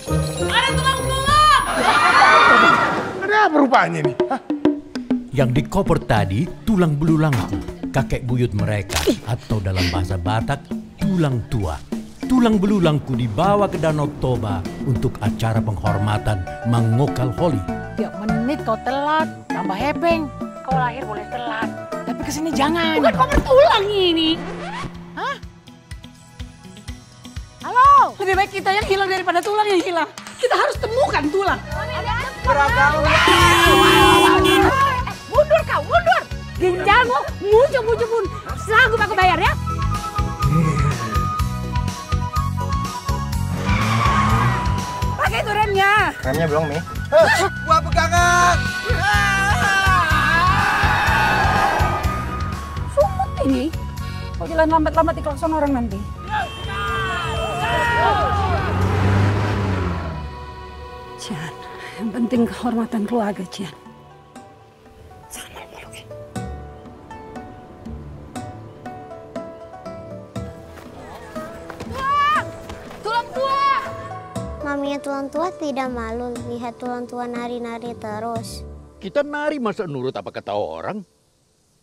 Ada tulang belulang! Ada apa rupanya nih? Hah? Yang di koper tadi tulang belulangku, kakek buyut mereka, atau dalam bahasa Batak, tulang tua. Tulang belulangku dibawa ke Danau Toba untuk acara penghormatan Mangokal Holi. Tiap menit kau telat, tambah hepeng. Kau lahir boleh telat, tapi kesini jangan. Bukan koper tulang ini. Hah? Halo? Lebih baik kita yang hilang daripada tulang yang hilang. Kita harus temukan tulang. Mundur kau, mundur. Ginjalmu muncul pun. Sanggup aku bayar ya. Pakai itu remnya. Remnya belum, Mi. Gua pegangan. Sumut ini. Kok jalan lambat-lambat di klakson orang nanti. Cian, yang penting kehormatan keluarga, Cian. Sama mulutnya. Tulang tua! Maminya tulang tua tidak malu lihat tulang tua nari-nari terus. Kita nari masa nurut apa kata orang?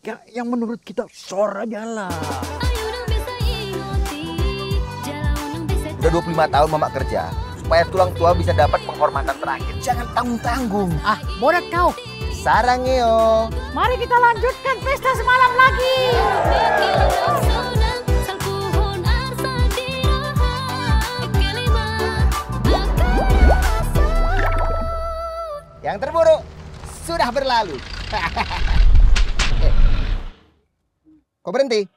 Ya, yang menurut kita sor aja lah. Udah 25 tahun Mama kerja supaya tulang tua bisa dapat penghormatan terakhir. Jangan tanggung-tanggung. Ah, bodoh kau. Sarangeo. Mari kita lanjutkan pesta semalam lagi. Yang terburuk sudah berlalu. Kok berhenti?